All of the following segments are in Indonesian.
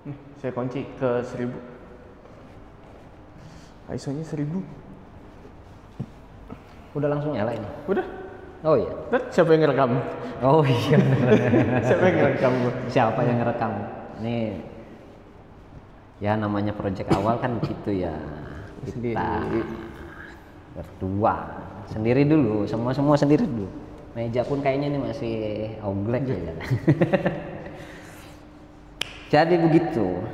Nih, saya kunci ke 1000. ISO-nya 1000. Udah langsung nyala ini. Udah. Oh iya. Siapa yang ngerekam? Oh iya. Siapa yang ngerekam? Siapa yang ngerekam? Ini ya namanya project awal kan gitu ya. Kita berdua sendiri dulu, semua sendiri dulu. Meja pun kayaknya ini masih oglek ya. Jadi begitu.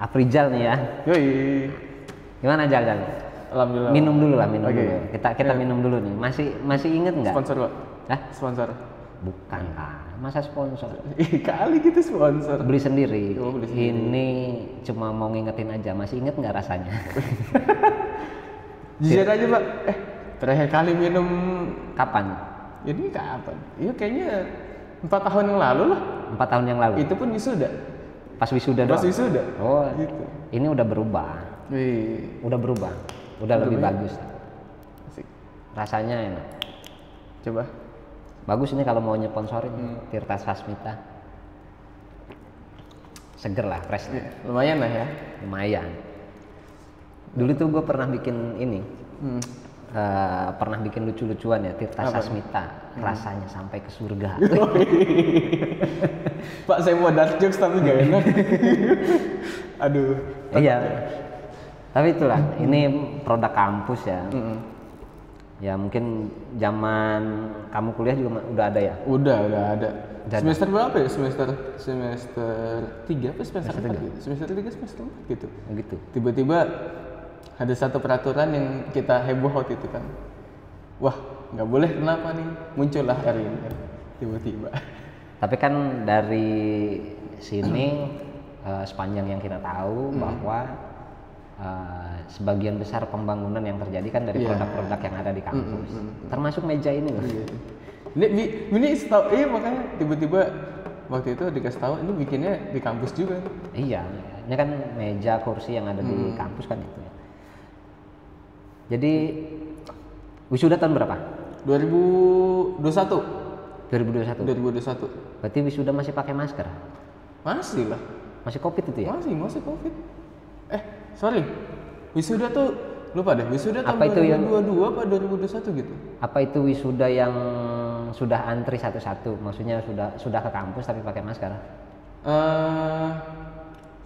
Afrizal nih ya. Yoi. Gimana Jal? Alhamdulillah. Minum dulu lah, minum Oke. dulu. Kita minum dulu nih. Masih inget nggak? Sponsor, Pak. Hah? Sponsor. Bukan masa sponsor? Kali gitu sponsor. Beli sendiri. Oh, beli sendiri. Ini cuma mau ngingetin aja. Masih inget nggak rasanya? Jujur aja, Pak. Terakhir kali minum Kapan? ini kapan? Iya kayaknya 4 tahun yang lalu lah. 4 tahun yang lalu. Itu pun wisuda. Pas wisuda Pas doang. wisuda. Oh, Gitu. ini udah berubah. Wih. Udah berubah. Udah lebih Berubah. bagus. Asik. Rasanya enak. Coba. Bagus ini kalau mau nyponsorin Tirta Sasmita. Seger lah, fresh. Ya, lumayan lah ya. Lumayan. Dulu tuh gue pernah bikin ini. Pernah bikin lucu-lucuan ya, Tirta Apa? Sasmita. Rasanya sampai ke surga. Pak, saya mau dark jokes tapi gak enak. Aduh. Iya. Tapi itulah, ini produk kampus ya. Ya mungkin zaman kamu kuliah juga udah ada ya. Udah ada. Udah Semester berapa ya? Semester 3 apa semester 4 gitu? Semester 3 semester 4 gitu. Begitu. Tiba-tiba ada satu peraturan yang kita heboh waktu itu kan. Wah, nggak boleh, kenapa nih? Muncullah hari ini kan. Tiba-tiba. Tapi kan dari sini sepanjang yang kita tahu bahwa sebagian besar pembangunan yang terjadi kan dari Iya. produk-produk yang ada di kampus. Termasuk meja ini loh. Iya. Ini setahu, makanya tiba-tiba waktu itu dikasih tahu ini bikinnya di kampus juga. Iya, ini kan meja kursi yang ada di kampus kan itu ya. Jadi wisuda tahun berapa? 2021. 2021. 2021. Berarti wisuda masih pakai masker? Masih lah. Masih covid itu ya? Masih Covid. Sorry. Wisuda tuh lupa deh. Wisuda tahun Apa itu yang- 2022 apa 2021 gitu. Apa itu wisuda yang sudah antri satu-satu? Maksudnya sudah ke kampus tapi pakai masker?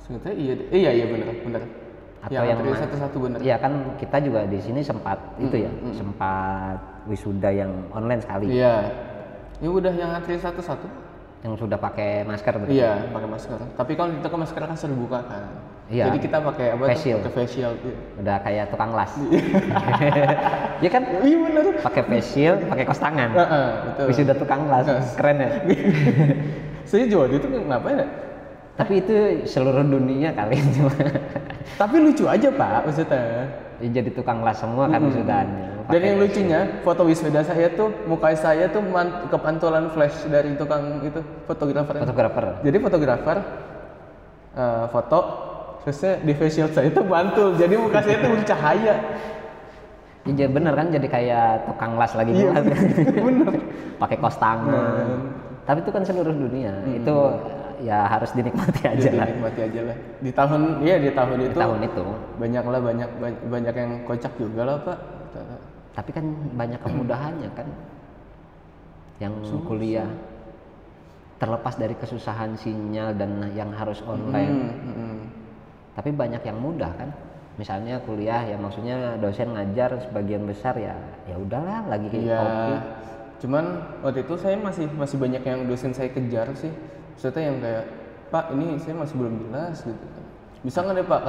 Sebetulnya iya deh. Iya benar. Atau yang yang antri mana? satu-satu benar. Iya kan kita juga di sini sempat itu ya, sempat wisuda yang online sekali, Iya. Ya udah yang antri satu-satu. yang sudah pakai masker berarti. Iya, pakai masker. Tapi kalau kita ke masker kan sering buka kan. Iya. Jadi kita pakai apa? Face shield. Pakai face shield. Iya. Udah kayak tukang las. Iya kan? Iya benar. Pakai face shield, pakai kos tangan. Betul. Wisuda tukang las, keren ya. Saya jual itu ngapain ya? Tapi itu seluruh dunia kali cuma. Tapi lucu aja Pak, maksudnya. Ya, jadi tukang las semua kan wisudanya. Dan yang lucunya, foto wisuda saya tuh, muka saya tuh kepantulan flash dari tukang itu, fotografer. Fotografer. Jadi fotografer foto, terusnya di face shield saya tuh mantul, jadi muka saya tuh bercahaya. Iya bener kan jadi kayak tukang las lagi Iya, juga. bener. Pakai kos tangan. Tapi itu kan seluruh dunia. Itu ya harus dinikmati aja Jadi lah. nikmati aja lah. Di tahun itu. Di tahun itu. Banyak yang kocak juga lah Pak. Tapi kan banyak kemudahannya kan. Yang kuliah terlepas dari kesusahan sinyal dan yang harus online. Tapi banyak yang mudah kan. Misalnya kuliah ya maksudnya dosen ngajar sebagian besar ya udahlah lagi Iya. kopi. Cuman waktu itu saya masih banyak yang dosen saya kejar sih. Maksudnya yang kayak, Pak ini saya masih belum jelas gitu. Bisa nggak deh Pak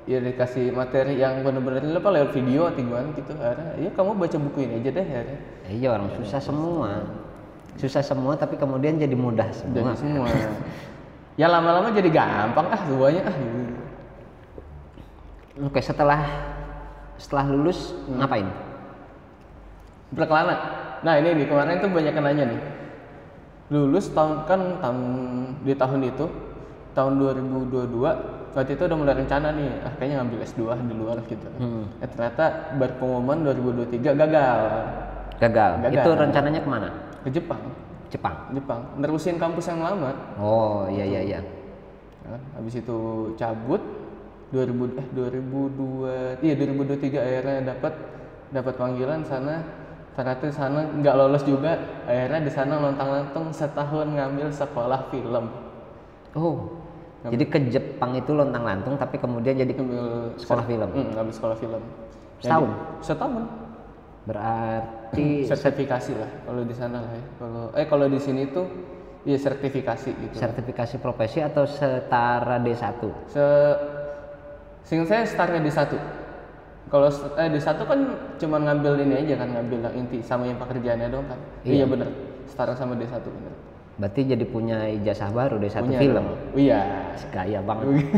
dikasih materi yang benar-benar apa lewat video atau gimana gitu. Akhirnya ya kamu baca buku ini aja deh akhirnya. Iya orang susah semua tapi kemudian jadi mudah semua. Jadi semua. Ya lama-lama jadi gampang semuanya gitu. Oke setelah lulus ngapain? Berkelana. Nah ini nih kemarin tuh banyak yang nanya nih. Lulus di tahun itu tahun 2022 waktu itu udah mulai rencana nih kayaknya ngambil S2 di luar gitu. Ternyata berpengumuman 2023 gagal. Gagal. Itu rencananya kemana? Ke Jepang. Jepang. Nerusin kampus yang lama. Oh iya. Nah, habis itu cabut 2023 akhirnya dapat panggilan sana. Ternyata di sana nggak lolos juga, akhirnya di sana lontang-lantung setahun ngambil sekolah film. Oh, jadi ke Jepang itu lontang-lantung tapi kemudian jadi sekolah film. Ngambil sekolah film. Setahun? Setahun. Berarti sertifikasi lah kalau di sana lah ya. Kalau di sini tuh ya sertifikasi gitu. Sertifikasi profesi atau setara D1? Seingat saya setara D1. Kalau D1 kan cuma ngambil ini aja kan, ngambil yang inti sama yang pekerjaannya doang kan. Iya bener, setara sama D1 bener. Berarti jadi punya ijazah baru D1 punya film. Iya. Gaya banget.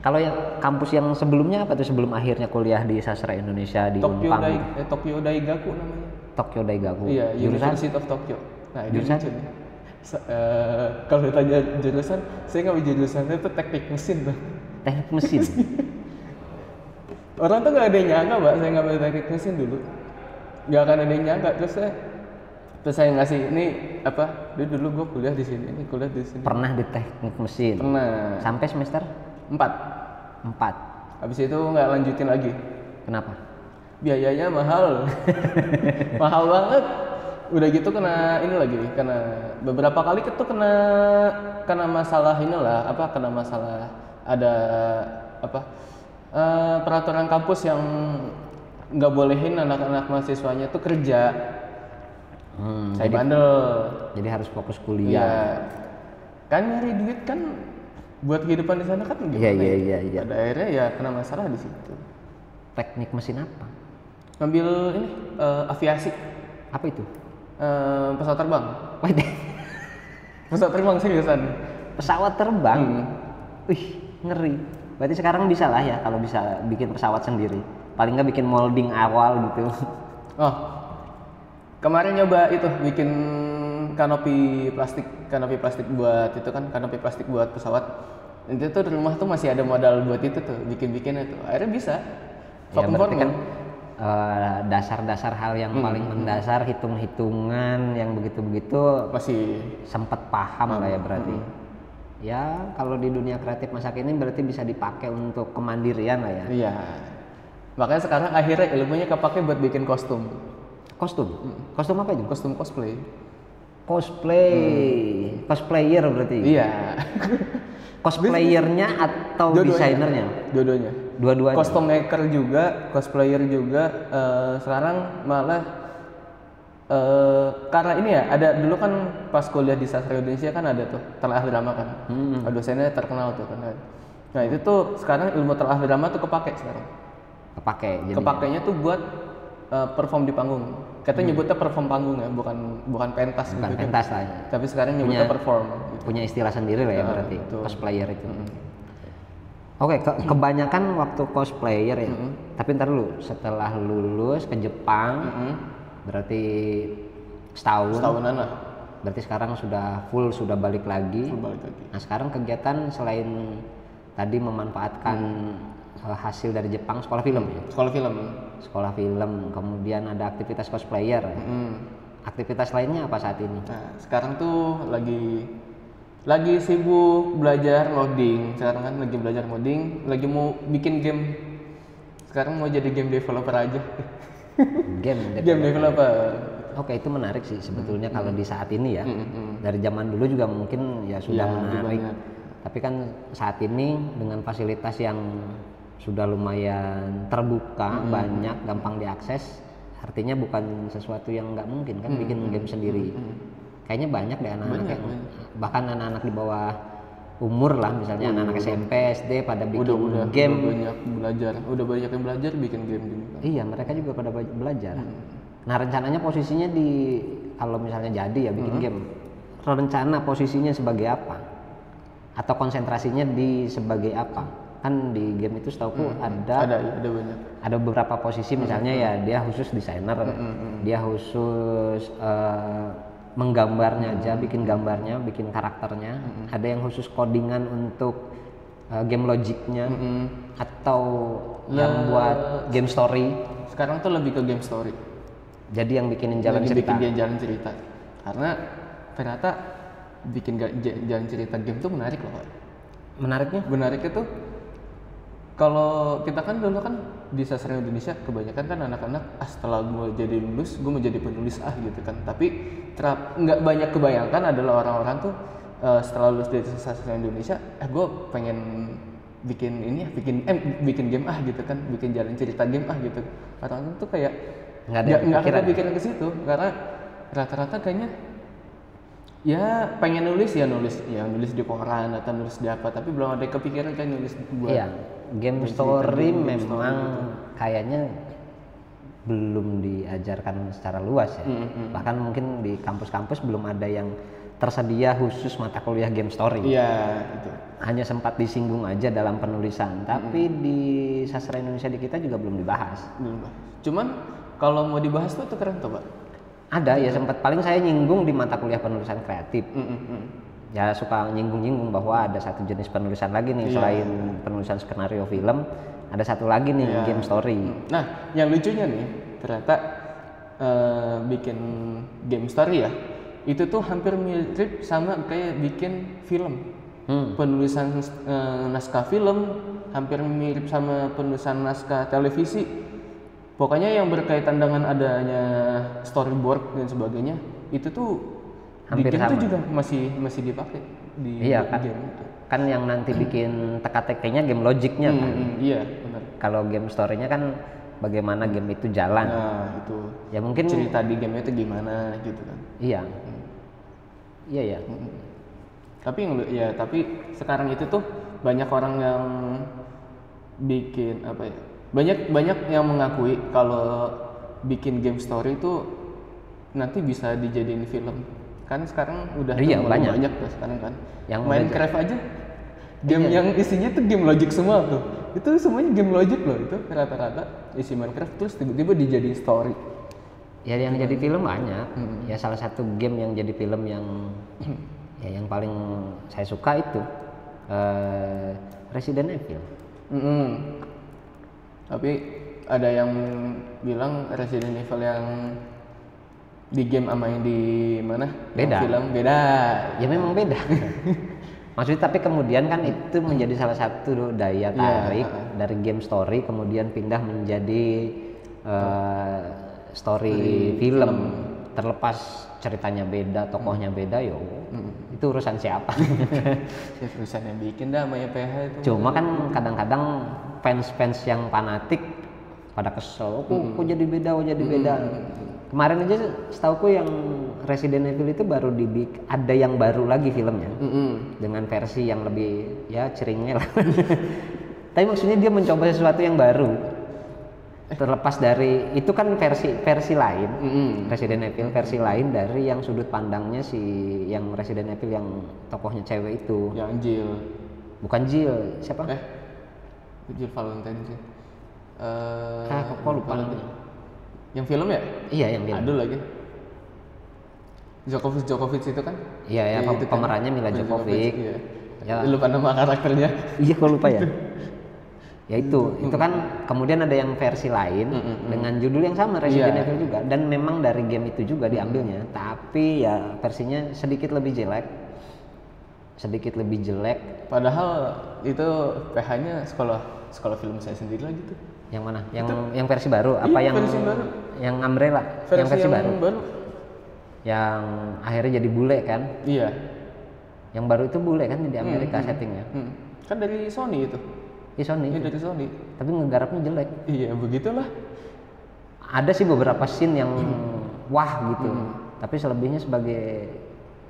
Kalau yang kampus yang sebelumnya apa tuh sebelum akhirnya kuliah di Sastra Indonesia di Unpam? Tokyo Daigaku namanya. Tokyo Daigaku. Iya, University of Tokyo. Nah, jurusan kalau ditanya jurusan, saya ngambil jurusannya itu teknik mesin tuh. Teknik mesin. Orang tuh gak ada yang nyangka Mbak, saya ngambil teknik mesin dulu. Gak akan ada yang nyangka, terus saya ngasih ini apa? Dulu gue kuliah di sini, ini kuliah di sini. Pernah di teknik mesin? Pernah. Sampai semester 4. Habis itu nggak lanjutin lagi. Kenapa? Biayanya mahal. Mahal banget. Udah gitu kena beberapa kali itu kena masalah inilah, kena masalah ada peraturan kampus yang nggak bolehin anak-anak mahasiswanya tuh kerja. Saya bandel. Jadi harus fokus kuliah. Iya. Kan nyari duit kan buat kehidupan di sana kan gimana? Iya. Pada akhirnya ya kena masalah di situ. Teknik mesin apa? Ngambil ini aviasi. Apa itu? Pesawat terbang. Pesawat terbang seriusan. Pesawat terbang. Wih, ngeri. Berarti sekarang bisa lah ya kalau bisa bikin pesawat sendiri. Paling nggak bikin molding awal gitu. Oh, kemarin nyoba itu bikin kanopi plastik buat itu kan, kanopi plastik buat pesawat. Itu tuh di rumah tuh masih ada modal buat itu tuh, bikin-bikin itu. Akhirnya bisa. Ya berarti kan dasar-dasar hal yang paling mendasar, hitung-hitungan yang begitu-begitu masih sempat paham lah ya berarti. Ya kalau di dunia kreatif masa kini berarti bisa dipakai untuk kemandirian lah ya. Iya. Makanya sekarang akhirnya ilmunya kepake buat bikin kostum. Kostum apa itu? Kostum cosplay. Cosplayer berarti. Iya. Cosplayernya atau desainernya? Dua-duanya. Custom maker juga, cosplayer juga. Sekarang malah karena ini ya, ada dulu kan pas kuliah di Sastra Indonesia kan ada tuh telaah drama kan. Dosennya terkenal tuh kan. Nah itu tuh sekarang ilmu telaah drama tuh kepake sekarang. Kepakainya tuh buat perform di panggung. Katanya nyebutnya perform panggung ya, bukan pentas bukan gitu pentas kan. lah ya. Tapi sekarang nyebutnya perform gitu. Punya istilah sendiri lah ya berarti cosplayer itu. Oke, kebanyakan waktu cosplayer ya. Tapi ntar dulu setelah lulus ke Jepang berarti setahunan lah. Berarti sekarang sudah balik lagi. Nah sekarang kegiatan selain tadi memanfaatkan hasil dari Jepang, sekolah film ya? Sekolah film, kemudian ada aktivitas cosplayer ya? Aktivitas lainnya apa saat ini? Nah, sekarang tuh lagi sibuk belajar coding. Sekarang kan lagi belajar coding, lagi mau bikin game. Sekarang mau jadi game developer aja. Game developer. Oke, itu menarik sih sebetulnya kalau di saat ini ya. Dari zaman dulu juga mungkin ya sudah menarik. Tapi kan saat ini dengan fasilitas yang sudah lumayan terbuka, banyak, gampang diakses, artinya bukan sesuatu yang nggak mungkin kan bikin game sendiri. Kayaknya banyak deh anak-anak yang bahkan anak-anak di bawah umur lah, misalnya anak-anak SMP, SD pada bikin game. Udah banyak yang belajar bikin game gini kan. Iya, mereka juga pada belajar. Nah, rencananya posisinya kalau misalnya jadi ya bikin game, rencana posisinya sebagai apa? Atau konsentrasinya sebagai apa? Kan di game itu setahuku ada banyak. Ada beberapa posisi, misalnya ya dia khusus desainer, dia khusus menggambarnya aja, bikin gambarnya, bikin karakternya. Ada yang khusus codingan untuk game logiknya, atau yang buat game story. Sekarang tuh lebih ke game story. Jadi yang bikinin jalan cerita. Bikin jalan cerita. Karena ternyata bikin jalan cerita game tuh menarik loh Pak. Menariknya Tuh kalau kita kan dulu kan di sastra Indonesia kebanyakan kan anak-anak setelah gue jadi lulus gue mau jadi penulis gitu kan, tapi nggak banyak kebayangkan adalah orang-orang tuh setelah lulus dari sastra Indonesia gue pengen bikin ini ya, bikin game gitu kan, bikin jalan cerita game gitu. Orang-orang tuh kayak nggak kepikiran ke situ karena rata-rata kayaknya ya pengen nulis di koran atau nulis di apa, tapi belum ada kepikiran kan nulis buat game story memang kayaknya belum diajarkan secara luas ya. Bahkan mungkin di kampus-kampus belum ada yang tersedia khusus mata kuliah game story. Iya, itu. Hanya sempat disinggung aja dalam penulisan, tapi di sastra Indonesia di kita juga belum dibahas. Cuman kalau mau dibahas tuh keren tuh, Pak. Ada ya, sempat paling saya nyinggung di mata kuliah penulisan kreatif. Ya suka nyinggung bahwa ada satu jenis penulisan lagi nih selain penulisan skenario film, ada satu lagi nih game story. Nah, yang lucunya nih ternyata bikin game story ya, itu tuh hampir mirip sama kayak bikin film. Penulisan naskah film hampir mirip sama penulisan naskah televisi. Pokoknya yang berkaitan dengan adanya storyboard dan sebagainya itu tuh hampir di game itu juga masih dipakai di game itu. Kan yang nanti bikin teka-tekinya game logiknya kan. Iya, benar. Kalau game story-nya kan bagaimana game itu jalan. Nah, itu. Ya mungkin cerita di game itu gimana gitu kan. Iya. Iya. Tapi sekarang itu tuh banyak orang yang bikin apa ya? Banyak yang mengakui kalau bikin game story itu nanti bisa dijadiin film. Kan sekarang udah banyak tuh sekarang kan. Yang Minecraft aja game yang isinya tuh game logic semua tuh. Itu semuanya game logic loh, itu rata-rata isi Minecraft terus tiba-tiba dijadiin story. Ya yang jadi film banyak. Ya salah satu game yang jadi film yang ya yang paling saya suka itu Resident Evil. Tapi ada yang bilang Resident Evil yang di game sama yang di mana? Beda. Film beda. Ya memang beda. Maksudnya tapi kemudian kan itu menjadi salah satu daya tarik dari game story kemudian pindah menjadi story film. Terlepas ceritanya beda, tokohnya beda, itu urusan siapa? Urusan yang bikin dah sama PH itu. Cuma kan kadang-kadang fans yang fanatik pada kesel, kok jadi beda. Kemarin aja setauku yang Resident Evil itu baru ada yang baru lagi filmnya dengan versi yang lebih ya ceringnya lah. Tapi maksudnya dia mencoba sesuatu yang baru. Terlepas dari itu kan versi lain Resident Evil versi lain dari yang sudut pandangnya si yang Resident Evil yang tokohnya cewek itu. Yang Jill. Bukan Jill, siapa? Jill Valentine sih. Kok lupa lagi. Yang film ya? Iya, yang film. Aduh lagi. Djokovic itu kan? Iya, pemerannya Mila Djokovic. Iya. Ya. Lupa nama karakternya. Iya, kok lupa ya? Ya itu kan kemudian ada yang versi lain dengan judul yang sama Resident Evil juga, dan memang dari game itu juga diambilnya, tapi ya versinya sedikit lebih jelek. Padahal itu PH-nya sekolah film saya sendiri lagi tuh. Yang mana? Yang versi baru? Apa yang versi baru? Yang Umbrella? Yang versi baru? Yang akhirnya jadi bule kan? Iya. Yang baru itu bule kan di Amerika settingnya? Kan dari Sony itu. Iya Sony. Iya dari Sony. Tapi ngegarapnya jelek. Iya begitulah. Ada sih beberapa scene yang wah gitu. Tapi selebihnya sebagai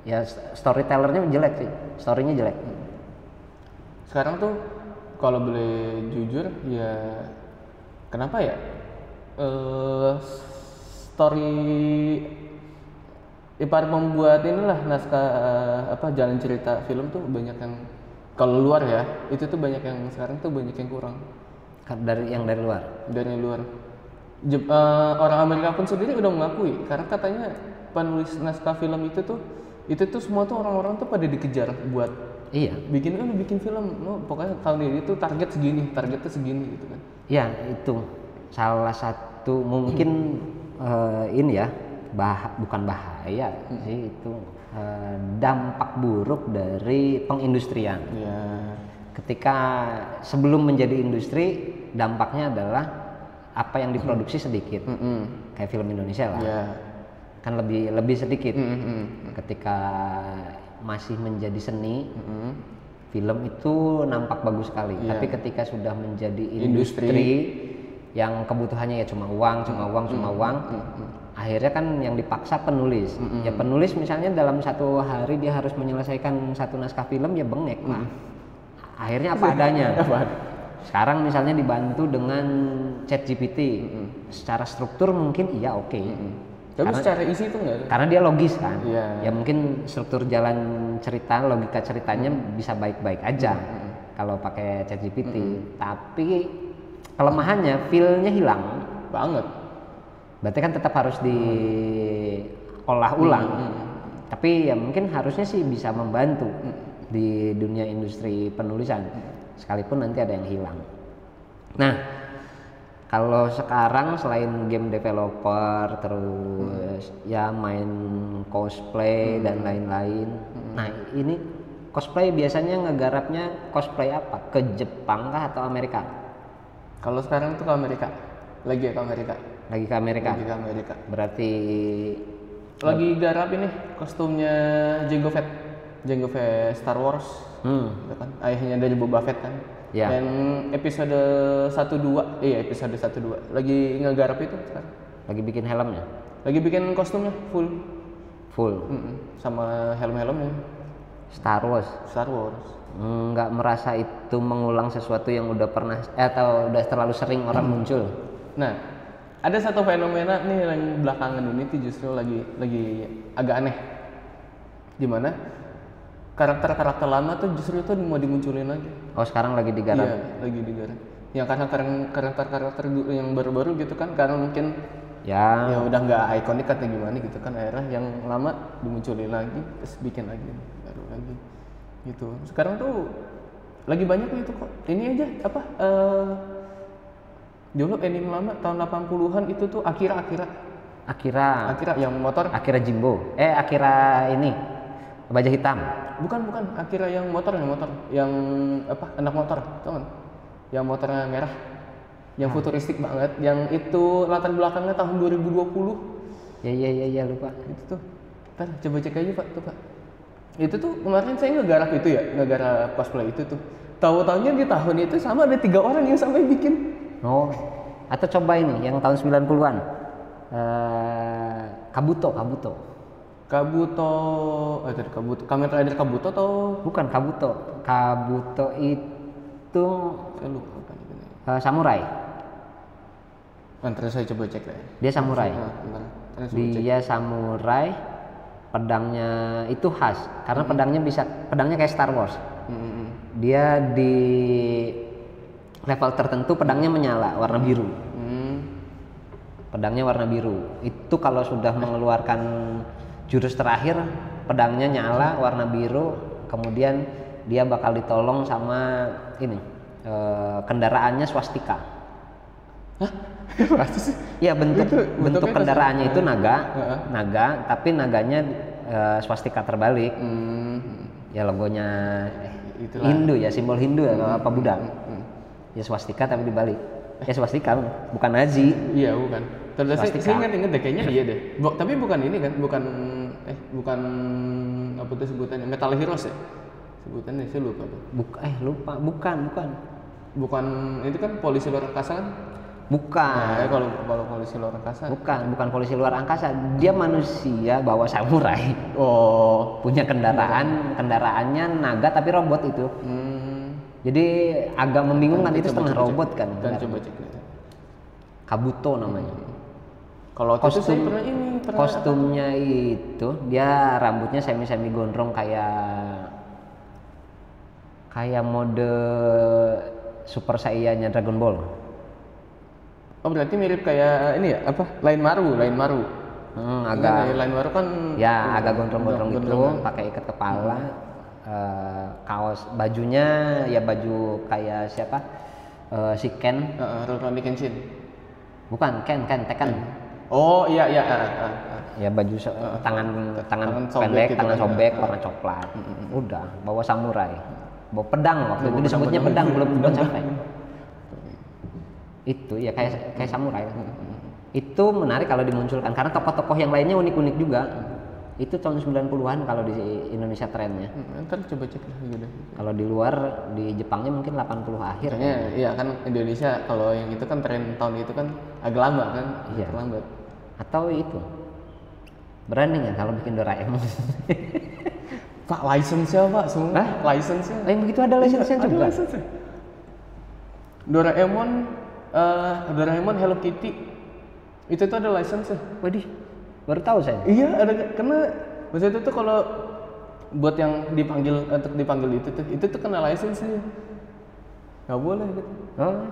ya storytellernya jelek sih. Storynya jelek. Sekarang tuh kalau boleh jujur ya kenapa ya story ibarat membuat inilah naskah jalan cerita film tuh banyak yang kalau luar ya itu tuh banyak yang sekarang tuh banyak yang kurang dari luar. Orang Amerika pun sendiri udah mengakui karena katanya penulis naskah film itu tuh semua tuh orang-orang tuh pada dikejar buat bikin film pokoknya tahun ini tuh targetnya segini gitu kan. Iya itu salah satu mungkin ini ya bukan bahaya sih itu dampak buruk dari pengindustrian. Ya. Ketika sebelum menjadi industri, dampaknya adalah apa yang diproduksi sedikit. Kayak film Indonesia lah. Ya. Kan lebih sedikit. Ketika masih menjadi seni, film itu nampak bagus sekali. Tapi ketika sudah menjadi industri yang kebutuhannya ya cuma uang, akhirnya kan yang dipaksa penulis. Ya penulis misalnya dalam satu hari dia harus menyelesaikan satu naskah film, ya bengek lah. Akhirnya apa adanya. Sekarang misalnya dibantu dengan ChatGPT, secara struktur mungkin iya oke. Tapi secara isi itu enggak? Karena dia logis kan. Iya. Ya mungkin struktur jalan cerita, logika ceritanya bisa baik-baik aja kalau pakai ChatGPT. Tapi kelemahannya feel-nya hilang banget. Berarti kan tetap harus diolah ulang. Tapi ya mungkin harusnya sih bisa membantu di dunia industri penulisan, sekalipun nanti ada yang hilang. Nah, kalau sekarang selain game developer, terus ya main cosplay dan lain-lain. Nah, ini cosplay biasanya ngegarapnya cosplay apa? Ke Jepang kah atau Amerika? Kalau sekarang tuh ke Amerika. Lagi ke Amerika. Lagi ke Amerika. Lagi ke Amerika. Berarti lagi garap ini kostumnya Jango Fett Star Wars. Gitu kan. Ayahnya dari Boba Fett kan. Ya. Yang episode 1-2. Iya, episode 1-2. Lagi ngegarap itu sekarang. Lagi bikin helmnya. Lagi bikin kostumnya full. Sama helm-helmnya. Star Wars. Nggak merasa itu mengulang sesuatu yang udah pernah atau udah terlalu sering orang muncul. Nah, ada satu fenomena nih yang belakangan ini tuh justru lagi agak aneh. Dimana karakter lama tuh justru tuh mau dimunculin lagi. Oh, sekarang lagi digarap. Iya, lagi digarap. Yang karakter yang baru-baru gitu kan, karena mungkin ya udah nggak ikonik atau gimana gitu kan, akhirnya yang lama dimunculin lagi, terus bikin lagi baru lagi gitu. Sekarang tuh lagi banyak itu kok. Ini aja apa dulu anime lama tahun 80-an itu tuh Akira yang motor. Akira Jimbo. Akira ini baja hitam. Bukan Akira yang motor yang apa, anak motor, tau kan? Yang motornya merah. Yang futuristik banget, yang itu latar belakangnya tahun 2020. Ya lupa. Itu tuh. Ntar coba cek aja Pak, tuh Pak. Itu tuh kemarin saya ngegarap cosplay itu tuh. Tahu-tahunya di tahun itu sama ada 3 orang yang sampai bikin. Oh. Atau coba ini yang tahun 90-an. Kabuto. Kamen Rider Kabuto atau bukan Kabuto? Kabuto itu saya lupa apa ini. Samurai. Nanti saya coba cek deh. Dia samurai. Dia samurai. Pedangnya itu khas karena pedangnya kayak Star Wars. Dia di level tertentu pedangnya menyala warna biru. Pedangnya warna biru. Itu kalau sudah mengeluarkan jurus terakhir, pedangnya nyala warna biru, kemudian dia bakal ditolong sama ini kendaraannya swastika. Hah? Ya bentuk kendaraannya itu naga, tapi naganya swastika terbalik. Ya logonya Hindu ya, simbol Hindu ya, apa Buddha. Ya swastika tapi dibalik. Ya swastika, bukan Nazi. Iya bukan. Terus saya ingat deh kayaknya iya deh. Tapi bukan ini kan, bukan apa tuh sebutannya, Metal Heroes ya? Sebutannya saya lupa tuh. Bukan itu kan polisi luar angkasa kan? Bukan. Nah, kalau polisi luar angkasa. Bukan polisi luar angkasa. Dia manusia bawa samurai. Oh. Punya kendaraannya naga tapi robot itu. Jadi agak membingungkan, itu setengah robot kan. Dan coba cek. Kabuto namanya. Kalau kostumnya itu dia rambutnya semi gondrong kayak mode Super Saiyan-nya Dragon Ball. Oh berarti mirip kayak ini ya, apa? Lain Maru. Agak Lain Maru kan ya agak gondrong-gondrong gitu, pakai ikat kepala. Kaos bajunya ya baju kayak siapa? Si Ken. Rurouni Kenshin. Bukan Ken Tekken. Oh iya iya. Ya baju tangan Tangan sobek pendek, gitu tangan kan, sobek ya. warna coklat. Udah, bawa samurai. Bawa pedang waktu itu Bawa disebutnya pedang. pedang, belum sampai. Itu ya kayak samurai. Itu menarik kalau dimunculkan karena tokoh-tokoh yang lainnya unik-unik juga. Itu tahun 90-an kalau di Indonesia trennya. Ntar coba cek lah gitu. Kalau di luar, di Jepangnya mungkin 80 akhir. Kayaknya iya kan Indonesia kalau yang itu kan tren tahun itu kan agak lama kan, Iya. terlambat. Atau itu berani nggak kalau bikin Doraemon? Pak license-nya Pak semua. Hah? License-nya. Yang begitu ada license-nya Ada juga. license-nya. Doraemon Hello Kitty itu tuh ada license-nya. Waduh, baru tahu saya. Iya ada, karena maksudnya itu tuh kalau buat yang dipanggil untuk dipanggil itu tuh kena license-nya. Nggak boleh gitu. Oh,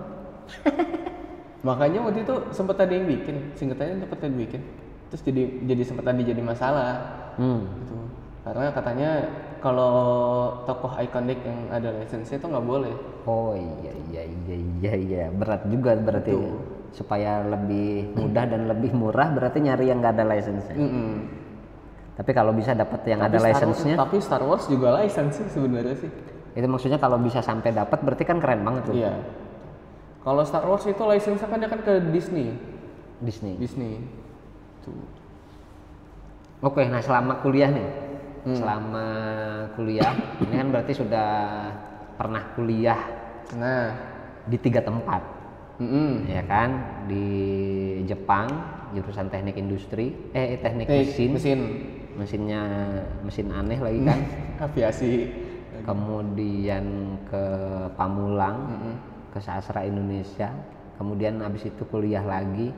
Makanya waktu itu sempat ada yang bikin, singkatannya sempat ada yang bikin. Terus jadi sempat ada jadi masalah. Gitu. Karena katanya kalau tokoh ikonik yang ada license-nya itu nggak boleh. oh iya, berat juga berarti. Supaya lebih mudah dan lebih murah berarti nyari yang nggak ada license-nya. Tapi kalau bisa dapat yang ada license-nya, Tapi Star Wars juga license sih sebenarnya sih. itu maksudnya kalau bisa sampai dapat berarti kan keren banget tuh. Iya. Kalau Star Wars itu license-nya kan dia kan ke Disney. Disney. Tuh. Oke, nah selama kuliah nih, selama kuliah ini kan berarti sudah pernah kuliah Nah, di 3 tempat, ya kan? Di Jepang jurusan teknik industri, teknik mesin, mesinnya mesin aneh lagi kan. aviasi. Kemudian ke Pamulang, ke Sastra Indonesia, kemudian habis itu kuliah lagi.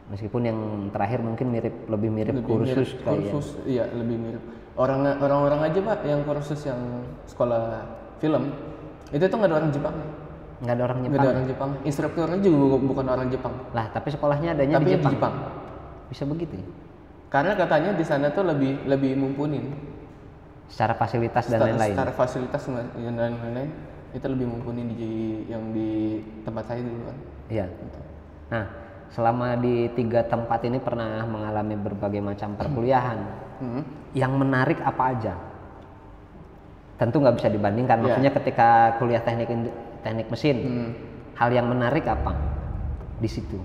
Meskipun yang terakhir mungkin lebih mirip kursus kayaknya. Kursus, iya lebih mirip. Orang-orang aja Pak yang kursus yang sekolah film itu tuh nggak ada orang Jepang. Nggak ada orang Nggak Jepang. ada orang Jepang. Instrukturnya juga bukan orang Jepang. Lah, tapi sekolahnya adanya Tapi di di Jepang. Jepang. Bisa begitu ya? Karena katanya di sana tuh lebih mumpunin. Secara fasilitas dan lain-lain. Secara fasilitas dan lain-lain itu lebih mumpuni yang di tempat saya dulu kan. Iya. Nah, selama di 3 tempat ini pernah mengalami berbagai macam perkuliahan. Yang menarik apa aja? Tentu nggak bisa dibandingkan. Maksudnya ketika kuliah teknik mesin, hal yang menarik apa di situ?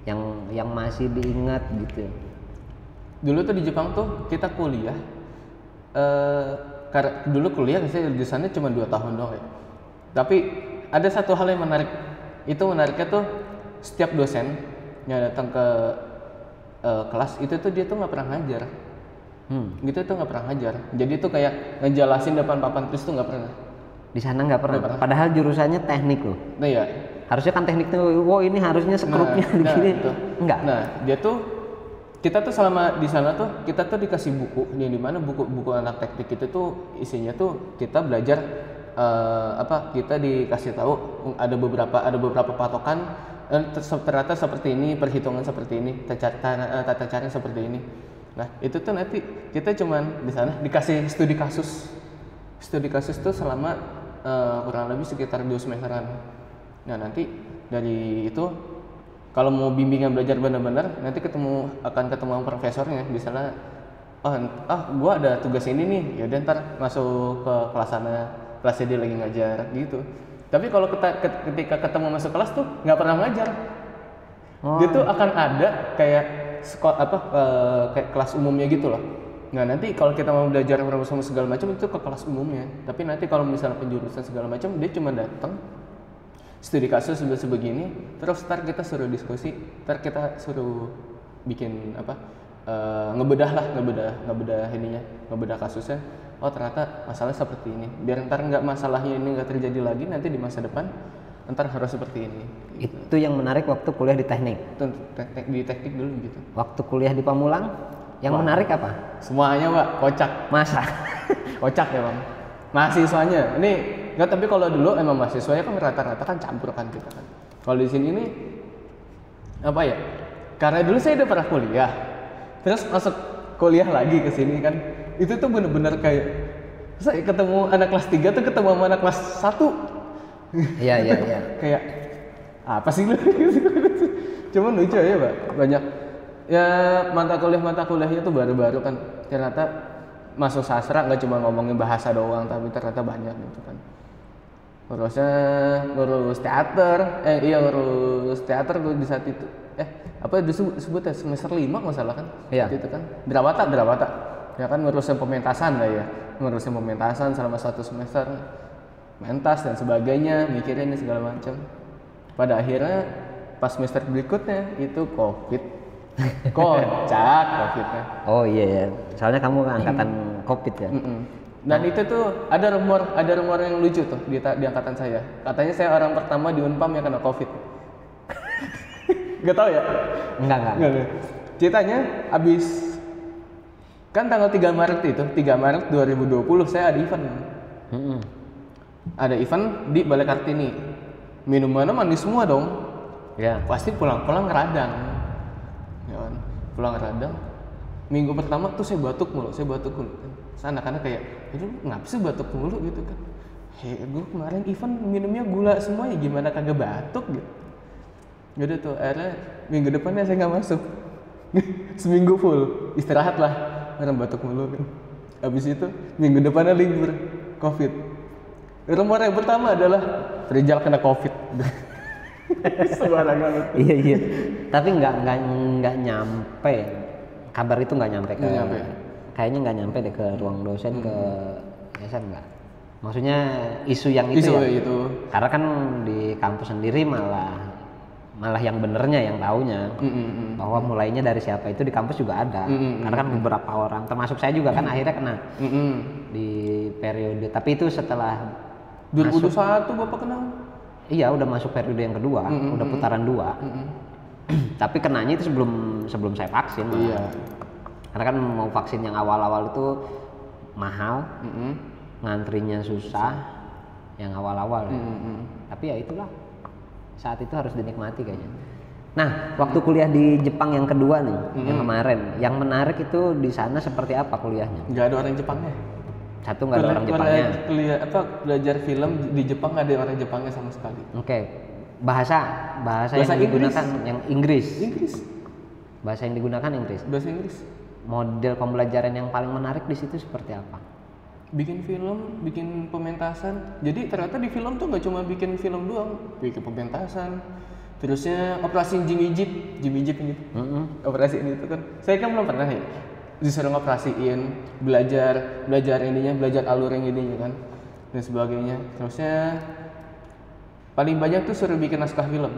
Yang masih diingat gitu. Dulu tuh di Jepang tuh kita kuliah. Karena dulu kuliah saya di sana cuma 2 tahun doang ya. Tapi ada satu hal yang menarik. Itu menariknya tuh setiap dosen yang datang ke kelas itu tuh dia tuh nggak pernah ngajar. Gitu tuh nggak pernah ngajar. Jadi tuh kayak ngejelasin depan papan tulis tuh nggak pernah. Di sana nggak pernah. Padahal jurusannya teknik loh. Nah ya. Harusnya kan teknik tuh, wow ini harusnya skrupnya begini. Enggak. Nah dia tuh kita tuh selama di sana tuh kita tuh dikasih buku, di mana buku anak teknik itu tuh isinya tuh kita belajar kita dikasih tahu ada beberapa patokan ternyata seperti ini, perhitungan seperti ini, tata cara seperti ini. Nah itu tuh nanti kita cuman di sana dikasih studi kasus tuh selama kurang lebih sekitar 2 semesteran. Nah nanti dari itu kalau mau bimbingan belajar benar-benar nanti akan ketemu sama profesornya, misalnya gua ada tugas ini nih, ya udah ntar masuk ke kelas sana, kelasnya dia lagi ngajar gitu. Tapi kalau ketika ketemu masuk kelas tuh nggak pernah ngajar. Dia tuh akan ada kayak kayak kelas umumnya gitu loh. Nah nanti kalau kita mau belajar sama segala macam itu ke kelas umumnya. Tapi nanti kalau misalnya penjurusan segala macam dia cuma datang studi kasus sebegini, terus ntar kita suruh diskusi, ntar kita suruh bikin ngebedah kasusnya. Oh ternyata masalah seperti ini, biar ntar masalahnya ini nggak terjadi lagi nanti di masa depan, ntar harus seperti ini. Gitu. Itu yang menarik waktu kuliah di teknik. Di teknik dulu gitu. Waktu kuliah di Pamulang, yang menarik apa? Semuanya Pak, kocak. Masa? Kocak ya Bang. Mahasiswanya, ini nggak, tapi kalau dulu emang mahasiswanya kan rata-rata kan campur kan kita kan. Kalau di sini ini apa ya? Karena dulu saya udah pernah kuliah, terus masuk kuliah lagi ke sini kan, itu tuh bener-bener kayak saya ketemu anak kelas 3 tuh ketemu sama anak kelas 1. Iya. Kayak apa sih lu? Cuman lucu ya Pak, banyak ya mata kuliahnya tuh baru-baru kan. Ternyata masuk sastra nggak cuma ngomongin bahasa doang, tapi ternyata banyak gitu kan. Ngurus teater tuh di saat itu. Apa disebutnya semester 5 nggak salah kan? Iya. Gitu kan. Drawata. Ya kan ngurusin pementasan lah ya. Ngurusin pementasan selama 1 semester. Mentas dan sebagainya, mikirin ini segala macam. Pada akhirnya pas semester berikutnya itu Covid. Kocak Covidnya. Oh iya. Soalnya kamu angkatan Covid ya. Dan itu tuh ada rumor yang lucu tuh di angkatan saya. Katanya saya orang pertama di Unpam yang kena Covid. Gak tau ya? Enggak. Ceritanya abis kan tanggal 3 Maret 2020 saya ada event. Ada event di Balai Kartini. Minumannya manis semua dong. Ya. Pasti pulang radang. Ya kan? Pulang radang. Minggu pertama tuh saya batuk mulu. Anak-anak kayak, itu ngapa sih batuk mulu gitu kan? Gue kemarin event minumnya gula semua ya gimana kagak batuk gitu. Yaudah tuh, akhirnya minggu depannya saya nggak masuk. Seminggu full, istirahat lah, orang batuk mulu kan. Habis itu, minggu depannya libur, Covid. Rumor yang pertama adalah Rizal kena Covid. Sembarangan. Iya. Tapi nggak nyampe. Kabar itu nggak nyampe ke. Kayaknya nggak nyampe deh ke ruang dosen ke yayasan nggak. Maksudnya isu yang itu ya. Karena kan di kampus sendiri malah yang benernya yang taunya bahwa mulainya dari siapa itu di kampus juga ada. Karena kan beberapa orang termasuk saya juga kan akhirnya kena di periode. Tapi itu setelah 2021 Bapak kenal? Iya, udah masuk periode yang kedua, udah putaran 2. Tapi kenanya itu sebelum saya vaksin. Iya. Karena kan mau vaksin yang awal-awal itu mahal, ngantrinya susah, yang awal-awal. Tapi ya itulah, saat itu harus dinikmati kayaknya. Nah, waktu kuliah di Jepang yang kedua nih, yang kemarin, yang menarik itu di sana seperti apa kuliahnya? Nggak ada orang Jepangnya. Satu nggak ada orang Jepangnya. Belajar film di Jepang nggak ada orang Jepangnya sama sekali. Oke. Bahasa yang digunakan yang Inggris. Bahasa yang digunakan Inggris. Bahasa Inggris. Model pembelajaran yang paling menarik di situ seperti apa? Bikin film, bikin pementasan. Jadi ternyata di film tuh nggak cuma bikin film doang, bikin pementasan. Terusnya operasi Jimmy Jeep gitu. Operasi ini tuh kan. Saya kan belum pernah ya. Disuruh ngoperasiin, belajar alur yang ininya kan, dan sebagainya. Terusnya paling banyak tuh suruh bikin naskah film.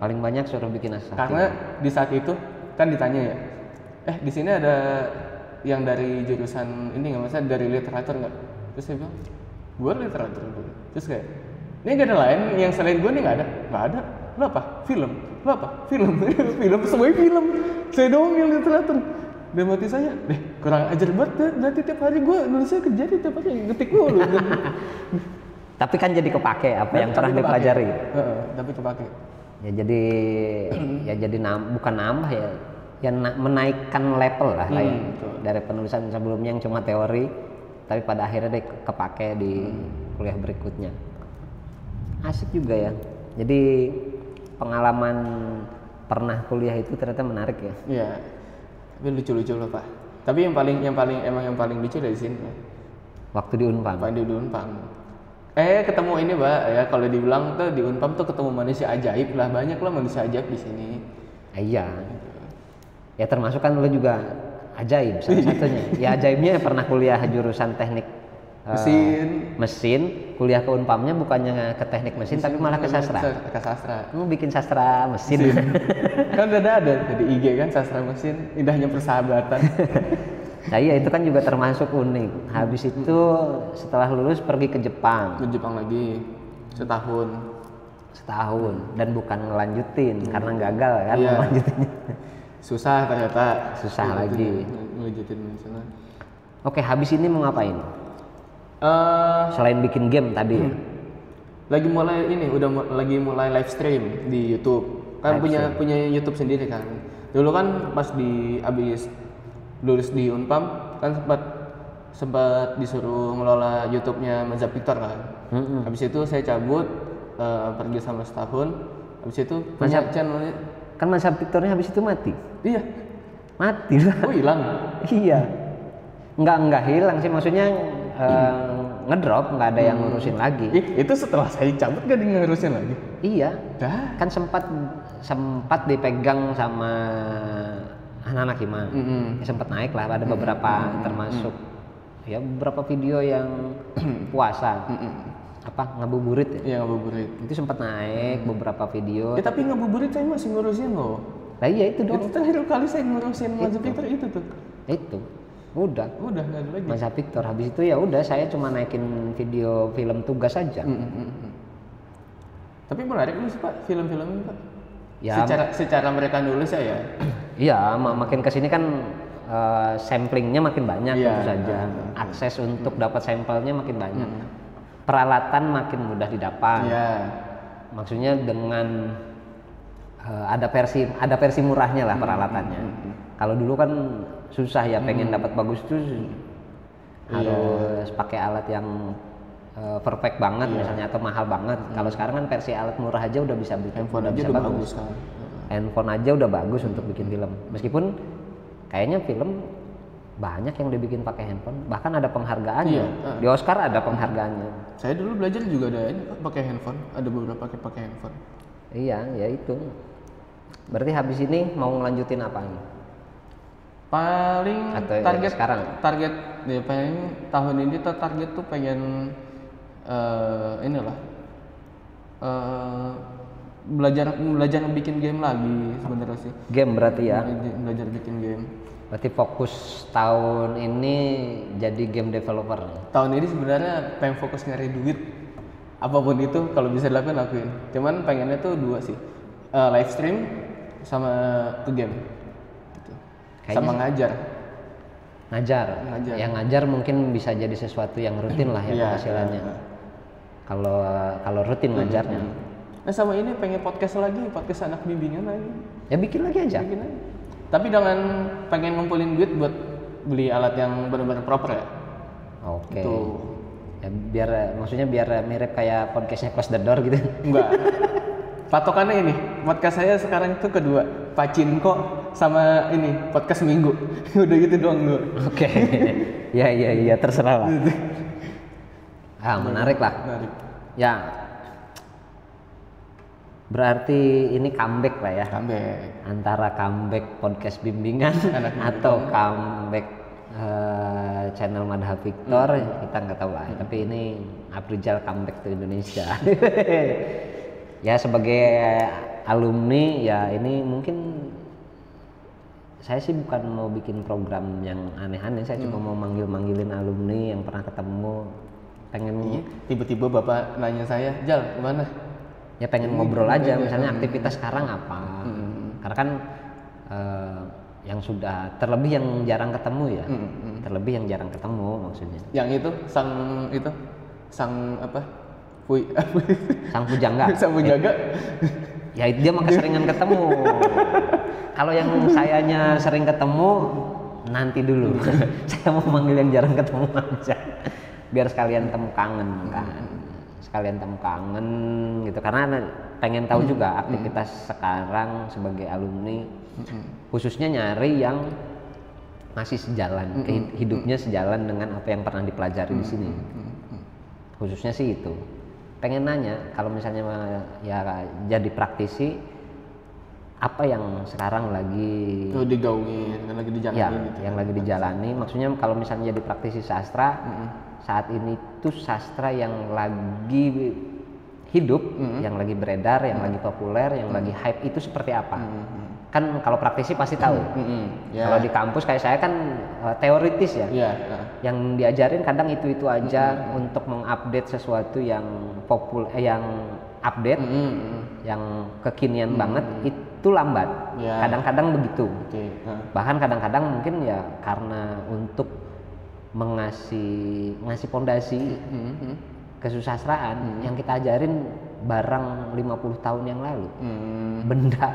Karena di saat itu kan ditanya ya, di sini ada yang dari jurusan ini nggak, maksudnya dari literatur nggak? Terus saya bilang, gue literatur dulu. Terus kayak, ini nggak ada lain yang selain gue nih nggak ada. Lo apa? Film. Film semuanya film. Saya doang yang literatur. Dan mati saya, kurang ajar banget. Berarti tiap hari gue nulisnya kejadian tiap hari ngetik mulu. Tapi kan jadi kepake apa yang pernah dipelajari. Tapi kepake. Ya jadi bukan nambah ya. Menaikkan level lah ya. Dari penulisan sebelumnya yang cuma teori, tapi pada akhirnya kepake di kuliah berikutnya. Asik juga ya. Jadi pengalaman pernah kuliah itu ternyata menarik ya. Iya. Tapi lucu-lucu loh Pak. Tapi yang paling lucu dari sini. Waktu di Unpam. Ketemu ini Pak ya, kalau dibilang tuh di Unpam tuh ketemu manusia ajaib lah, banyak lah manusia ajaib di sini. Iya. Ya termasuk kan lu juga ajaib salah satunya. Ya ajaibnya pernah kuliah jurusan teknik mesin, kuliah ke Unpamnya bukannya ke teknik mesin tapi malah ke sastra. Kamu bikin sastra mesin. Kan udah ada di IG kan, sastra mesin, indahnya persahabatan. Nah iya, itu kan juga termasuk unik. Habis itu setelah lulus pergi ke Jepang. Ke Jepang lagi setahun dan bukan ngelanjutin karena gagal kan melanjutinnya. Susah ternyata. Lagi. Ngelanjutin di sana. Oke, habis ini mau ngapain? Selain bikin game tadi ya? Lagi mulai live stream di YouTube. Kan punya YouTube sendiri kan. Dulu kan pas abis lulus di Unpam kan sempat disuruh ngelola YouTube-nya Mazhab Victor kan. Habis itu saya cabut, pergi sama setahun. Habis itu punya channelnya kan masa Victornya habis itu mati. Iya. Mati lah. Oh, hilang. Iya. Enggak hilang sih, maksudnya ngedrop, nggak ada yang ngurusin lagi. Itu setelah saya cabut gak di ngurusin lagi? Iya. Dah. Kan sempat dipegang sama anak-anak Hima. Ya, sempat naik lah, ada beberapa termasuk ya beberapa video yang puasa. Apa ngabuburit ya? Iya, ngabuburit. Itu sempat naik beberapa video. Ya tapi ngabuburit saya masih ngurusin loh. Lah iya itu dong. Itu terakhir kali saya ngurusin Mas Victor itu tuh. Itu. Udah nggak ada lagi. Mas Victor habis itu ya udah saya cuma naikin video film tugas aja. Tapi menarik sih Pak film-filmnya Pak. Ya, secara mereka nulis ya. Iya, makin kesini kan samplingnya makin banyak Iya, tentu saja. Akses untuk dapat sampelnya makin banyak. Peralatan makin mudah didapat. Iya. Maksudnya dengan ada versi murahnya lah peralatannya. Kalau dulu kan susah ya, pengen dapat bagus tuh harus pakai alat yang perfect banget misalnya atau mahal banget. Kalau sekarang kan versi alat murah aja udah bisa bikin Handphone aja udah bagus kan. Handphone aja udah bagus untuk bikin film. Meskipun kayaknya film banyak yang dibikin pakai handphone, bahkan ada penghargaannya. Di Oscar ada penghargaannya. Saya dulu belajar juga ada pakai handphone, ada beberapa pakai handphone. Iya, ya itu. Berarti habis ini mau ngelanjutin apa nih? Paling atau target sekarang? Target ya pengen tahun ini tuh target tuh pengen belajar bikin game lagi sebenarnya sih. Game berarti ya? Belajar bikin game. Berarti fokus tahun ini jadi game developer. Tahun ini sebenarnya pengen fokus nyari duit. Apapun itu kalau bisa dilakuin lakuin. Cuman pengennya tuh dua sih. Live stream sama ke game. Gitu. Sama ngajar. Ngajar. Yang ngajar mungkin bisa jadi sesuatu yang rutin lah ya penghasilannya. Kalau rutin ngajarnya. Nah sama ini pengen podcast anak bimbingan lagi. Ya bikin lagi aja. Tapi dengan pengen ngumpulin duit buat beli alat yang benar-benar proper ya. Oke. Ya, maksudnya biar mirip kayak podcastnya Close the Door gitu. Enggak. Patokannya ini, podcast saya sekarang itu kedua, Pacinko sama ini podcast minggu. Udah gitu doang gue. Oke. Ya terserah lah. Menarik lah. Menarik. Ya. Berarti ini comeback lah ya. Comeback. Antara comeback podcast bimbingan atau comeback channel Madha Victor, kita nggak tahu lah. Tapi ini Aprijal comeback ke Indonesia. Ya sebagai alumni ya ini mungkin saya sih bukan mau bikin program yang aneh-aneh. Saya cuma mau manggilin alumni yang pernah ketemu. Pengen tiba-tiba bapak nanya saya, Jal gimana? Ya pengen ngobrol aja, misalnya aktivitas sekarang apa. Karena kan yang sudah terlebih yang jarang ketemu ya. Terlebih yang jarang ketemu maksudnya. Yang itu sang apa? Sang pujangga. Sang pujangga. Ya dia mah keseringan ketemu. Kalau yang sayanya sering ketemu nanti dulu. Saya mau manggil yang jarang ketemu aja. Biar sekalian temu kangen kan. Sekalian temu kangen gitu, karena pengen tahu juga aktivitas sekarang sebagai alumni, khususnya nyari yang masih sejalan, hidupnya sejalan dengan apa yang pernah dipelajari di sini. Khususnya sih itu. Pengen nanya kalau misalnya ya jadi praktisi, apa yang sekarang lagi digaungin, lagi dijalani ya, gitu. Yang lagi dijalani, maksudnya kalau misalnya jadi praktisi sastra, saat ini tuh sastra yang lagi hidup, yang lagi beredar, yang lagi populer, yang lagi hype itu seperti apa? Kan kalau praktisi pasti tahu. Kalau di kampus kayak saya kan teoritis ya. Yang diajarin kadang itu aja untuk mengupdate sesuatu yang populer, yang update, yang kekinian banget itu lambat. Kadang-kadang begitu. Bahkan kadang-kadang mungkin ya karena untuk ngasih pondasi kesusastraan yang kita ajarin barang 50 tahun yang lalu, benda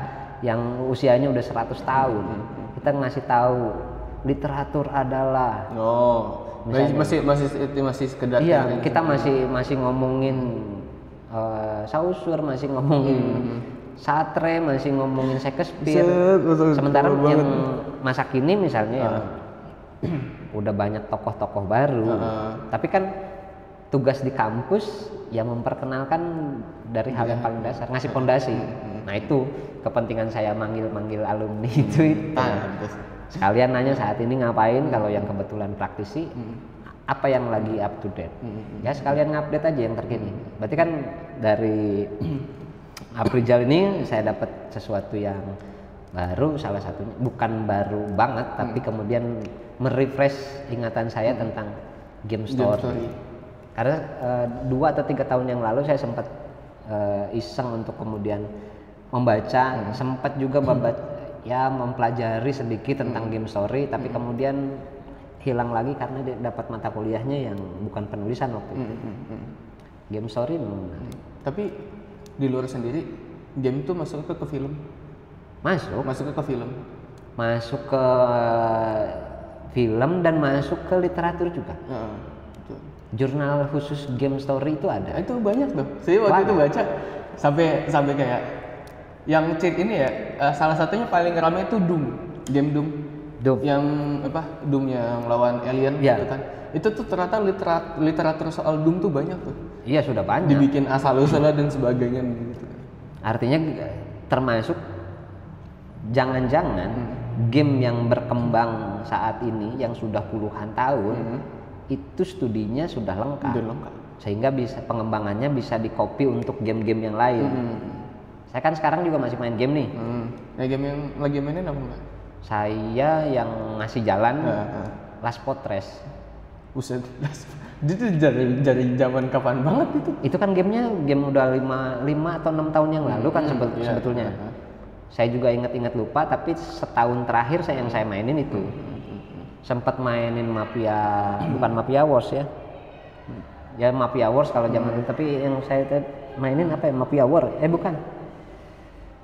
yang usianya udah 100 tahun, kita ngasih tahu literatur adalah masih sekedar kita masih ngomongin Saussure, masih ngomongin Sartre, masih ngomongin Shakespeare. Sementara yang masa kini misalnya yang udah banyak tokoh-tokoh baru, tapi kan tugas di kampus yang memperkenalkan dari hal yang paling dasar, ngasih pondasi. Nah itu kepentingan saya manggil alumni itu. Sekalian nanya saat ini ngapain, kalau yang kebetulan praktisi apa yang lagi up to date. Ya sekalian ngupdate aja yang terkini. Berarti kan dari Aprijal ini saya dapat sesuatu yang baru, salah satunya bukan baru banget tapi kemudian merefresh ingatan saya tentang game story. Karena 2 atau 3 tahun yang lalu saya sempat iseng untuk kemudian membaca, sempat juga mempelajari sedikit tentang game story, tapi kemudian hilang lagi karena dapat mata kuliahnya yang bukan penulisan waktu itu. Game story memang menarik. Tapi di luar sendiri, game itu masuk ke film? Masuk ke film? Masuk ke film dan masuk ke literatur juga. Jurnal khusus game story itu ada. Itu banyak tuh. Saya waktu itu baca sampai kayak yang cheat ini ya, salah satunya paling ramai itu Doom. Game Doom. Yang Doom yang lawan alien gitu kan. Itu tuh ternyata literatur soal Doom tuh banyak tuh. Iya, sudah banyak. Dibikin asal-usulnya dan sebagainya gitu. Artinya termasuk jangan-jangan game yang berkembang saat ini yang sudah puluhan tahun itu studinya sudah lengkap. Sehingga pengembangannya bisa dikopi untuk game-game yang lain. Saya kan sekarang juga masih main game nih. Game yang lagi mainin apa Mbak? Saya yang ngasih jalan Last Potres. Buset, itu dari zaman kapan banget itu? Itu kan game udah 5 atau 6 tahun yang lalu kan sebetulnya. Saya juga ingat lupa, tapi setahun terakhir yang saya mainin itu. Sempat mainin bukan Mafia Wars ya. Ya Mafia Wars kalau zaman dulu, tapi yang saya mainin apa ya? Mafia War. Bukan.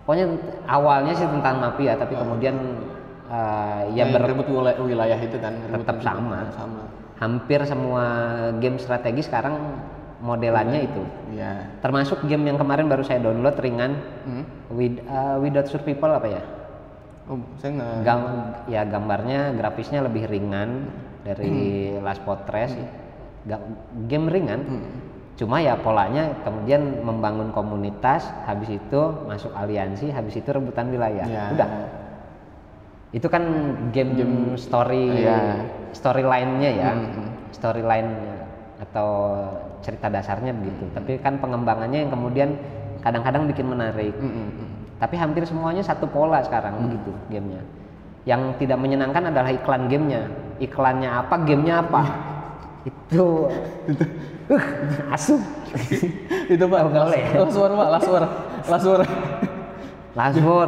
Pokoknya awalnya sih tentang mafia, tapi kemudian berebut wilayah itu kan tetap sama. Hampir semua game strategi sekarang modelannya itu. Termasuk game yang kemarin baru saya download ringan, Without Survival apa ya? Saya nggak. Gambarnya, grafisnya lebih ringan dari Last Potres. Game ringan. Cuma ya polanya kemudian membangun komunitas, habis itu masuk aliansi, habis itu rebutan wilayah. Udah. Itu kan game storyline-nya ya. Storyline atau cerita dasarnya begitu. Tapi kan pengembangannya yang kemudian kadang-kadang bikin menarik. Tapi hampir semuanya satu pola sekarang begitu gamenya. Yang tidak menyenangkan adalah iklan gamenya. Iklannya apa, gamenya apa. Itu asup. Itu Pak, Last War.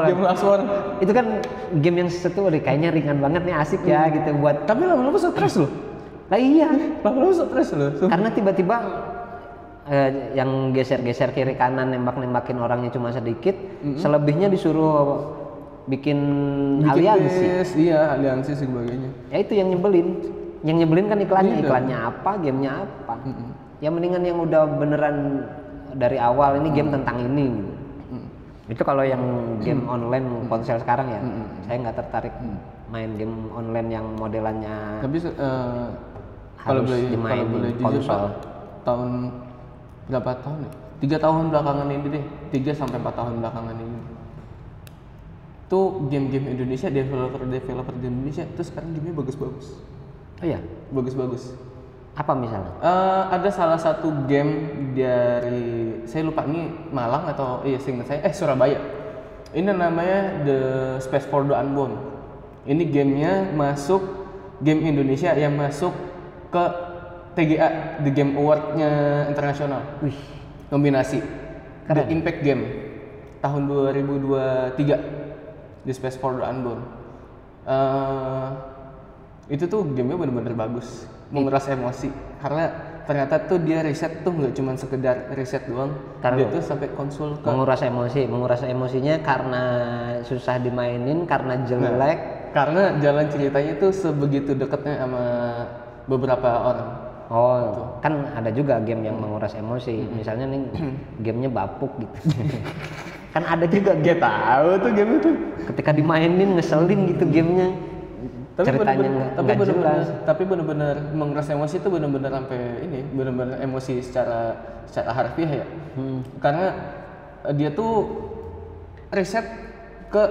Game Last War. Itu kan game yang kayaknya ringan banget nih, asik ya gitu buat. Tapi lama-lama stres loh. Lah iya, lama-lama stres loh. Karena tiba-tiba yang geser-geser kiri kanan nembakin orangnya cuma sedikit, selebihnya disuruh bikin aliansi. Iya, aliansi sebagainya. Ya itu yang nyebelin. Yang nyebelin kan iklannya apa, gamenya apa. Ya mendingan yang udah beneran dari awal ini game tentang ini gitu. Itu kalau yang game online ponsel sekarang ya, saya nggak tertarik main game online yang modelannya. Tapi harus dimain di konsol. Tahun berapa tahun ya? 3 tahun belakangan ini deh, 3 sampai 4 tahun belakangan ini. Tuh game-game Indonesia, developer di Indonesia itu sekarang gamenya bagus-bagus. Oh iya, bagus-bagus. Apa misalnya? Ada salah satu game dari, saya lupa ini Malang atau seingat saya Surabaya. Ini namanya The Space for the Unbound. Ini gamenya masuk game Indonesia yang masuk ke TGA, The Game Award-nya internasional. Nominasi. The Impact Game tahun 2023. The Space for the Unbound. Itu tuh gamenya benar-benar bagus, menguras emosi. Karena ternyata tuh dia riset tuh nggak cuma sekedar riset doang, dia tuh sampai konsul ke menguras emosinya karena susah dimainin, karena jelek, karena jalan ceritanya tuh sebegitu dekatnya sama beberapa orang. Gitu. Kan ada juga game yang menguras emosi, misalnya nih gamenya bapuk gitu. Kan ada juga Gak tahu tuh game itu. ketika dimainin ngeselin gitu gamenya. Ceritanya nggak jelas. Tapi bener-bener menguras emosi itu bener-bener sampai ini, bener-bener emosi secara harfiah ya. Karena dia tuh riset ke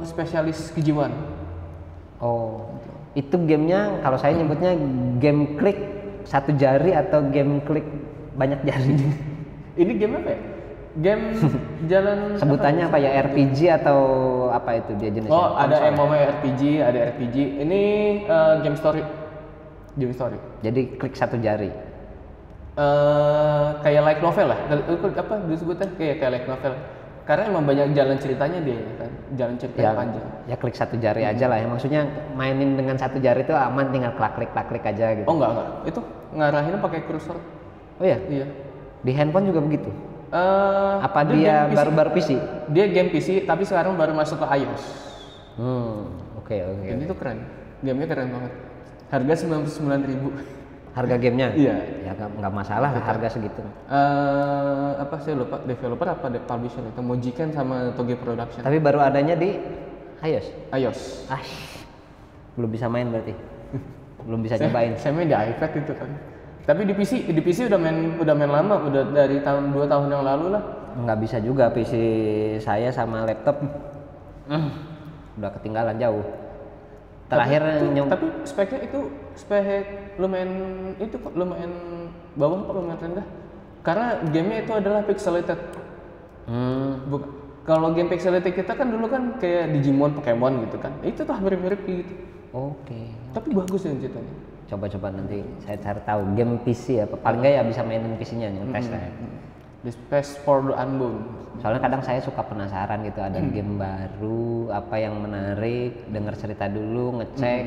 spesialis kejiwaan. Oh, itu gamenya kalau saya nyebutnya game klik satu jari atau game klik banyak jari. Ini game apa ya? Game jalan Sebutannya apa ya? RPG atau apa itu dia jenisnya? Oh, ada MMORPG, ada RPG. Ini game story. Game story. Jadi klik satu jari. Kayak light novel lah. Apa disebutnya? Kayak light novel. Karena emang banyak jalan ceritanya dia kan. Jalan ceritanya panjang. Ya klik satu jari aja lah ya. Maksudnya mainin dengan satu jari itu aman, tinggal klik aja gitu. Oh enggak. Itu ngarahinnya pakai cursor. Oh ya? Iya. Di handphone juga begitu? Apa dia dia baru-baru PC? Dia game PC tapi sekarang baru masuk ke iOS. Oke. Ini tuh keren. Gamenya keren banget. Harga 99.000. Harga gamenya? Iya. Ya nggak masalah harga segitu. Apa saya lupa developer apa publisher itu Mojiken sama Toge Production. Tapi baru adanya di iOS. Belum bisa main berarti. Belum bisa nyobain. Saya main di iPad itu kan. Tapi di PC udah main lama, udah dari 2 tahun yang lalu lah. Nggak bisa juga PC saya sama laptop. Udah ketinggalan jauh. Terakhir tapi speknya itu lumayan bawah apa lumayan rendah. Karena gamenya itu adalah pixelated. Kalau game pixelated kita kan dulu kan kayak Digimon, Pokemon gitu kan. Itu tuh hampir mirip gitu. Oke. Tapi bagus ya ceritanya. Coba nanti saya cari tahu game PC apa. Paling nggak ya bisa mainin PC-nya ngetes lah. The Space for the Unbound. Soalnya kadang saya suka penasaran gitu, ada game baru apa yang menarik, denger cerita dulu, ngecek,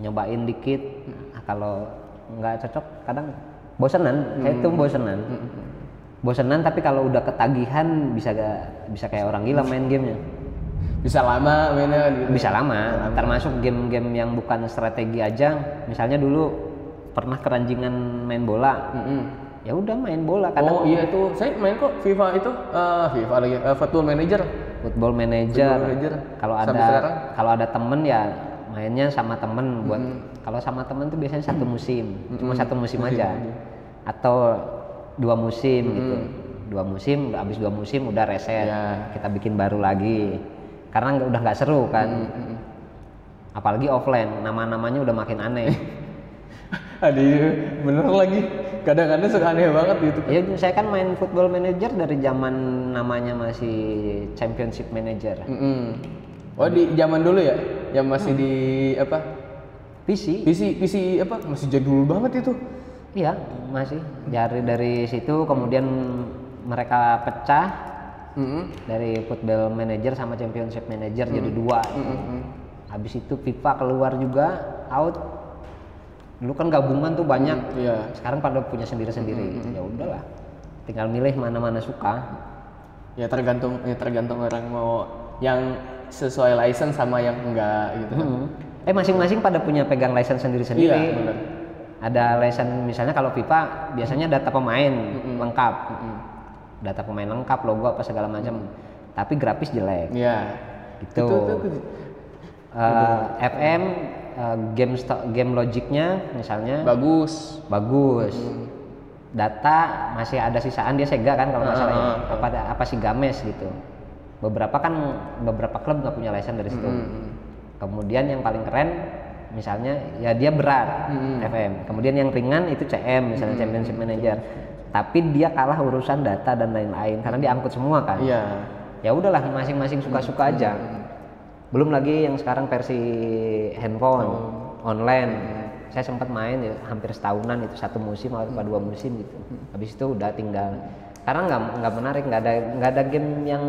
nyobain dikit. Kalau nggak cocok kadang bosenan, saya tuh bosenan tapi kalau udah ketagihan bisa kayak orang gila main gamenya. Bisa lama mainnya gitu. Bisa lama. Termasuk game-game yang bukan strategi aja. Misalnya dulu pernah keranjingan main bola. Ya udah main bola kadang. Oh iya tuh, saya main kok FIFA itu, FIFA lagi, Football Manager. Kalau ada temen ya mainnya sama temen buat. Kalau sama temen tuh biasanya satu musim, cuma satu musim aja. Atau 2 musim gitu. 2 musim, habis 2 musim udah reset. Kita bikin baru lagi. Karena udah nggak seru kan. Apalagi offline, nama-namanya udah makin aneh. Bener lagi. Kadang-kadang suka aneh banget gitu. Ya saya kan main Football Manager dari zaman namanya masih Championship Manager. Oh di zaman dulu ya, yang masih di apa? PC apa? Masih jadul banget itu. Iya masih. Dari situ kemudian mereka pecah. Dari Football Manager sama Championship Manager jadi 2. Habis itu FIFA keluar juga, out. Dulu kan gabungan tuh banyak. Sekarang pada punya sendiri-sendiri. Ya udahlah. Tinggal milih mana-mana suka. Ya tergantung orang mau yang sesuai license sama yang enggak gitu kan. Masing-masing pada punya pegang license sendiri-sendiri. Iya, benar. Ada license misalnya kalau FIFA biasanya data pemain lengkap. Data pemain lengkap, logo apa segala macam. Tapi grafis jelek. Iya. Gitu. FM game logiknya misalnya bagus. Data masih ada sisaan, dia Sega kan kalau nggak salah ya. Apa sih Games gitu. Beberapa klub nggak punya license dari situ. Kemudian yang paling keren misalnya ya dia berat FM. Kemudian yang ringan itu CM misalnya Championship Manager. Tapi dia kalah urusan data dan lain-lain karena diangkut semua kan. Iya. Ya udahlah masing-masing suka-suka aja. Belum lagi yang sekarang versi handphone online. Saya sempat main ya, hampir setahunan itu 1 musim atau 2 musim gitu. Habis itu udah tinggal. Karena nggak menarik, nggak ada game yang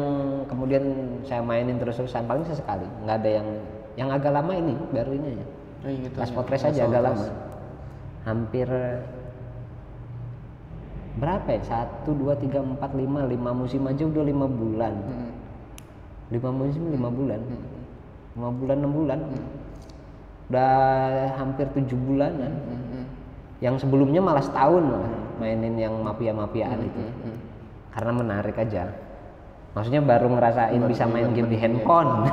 kemudian saya mainin terus-terusan, paling sesekali. Nggak ada yang agak lama ini baru ini aja. Pas Potres aja agak lama. Hampir berapa ya? 1, 2, 3, 4, 5 musim aja udah 5 bulan. 5 musim 5 bulan. 5 bulan 6 bulan. Udah hampir 7 bulanan. Yang sebelumnya malah setahun malah mainin yang mafia-mafiaan itu. karena menarik aja. Maksudnya baru ngerasain bisa main game di handphone.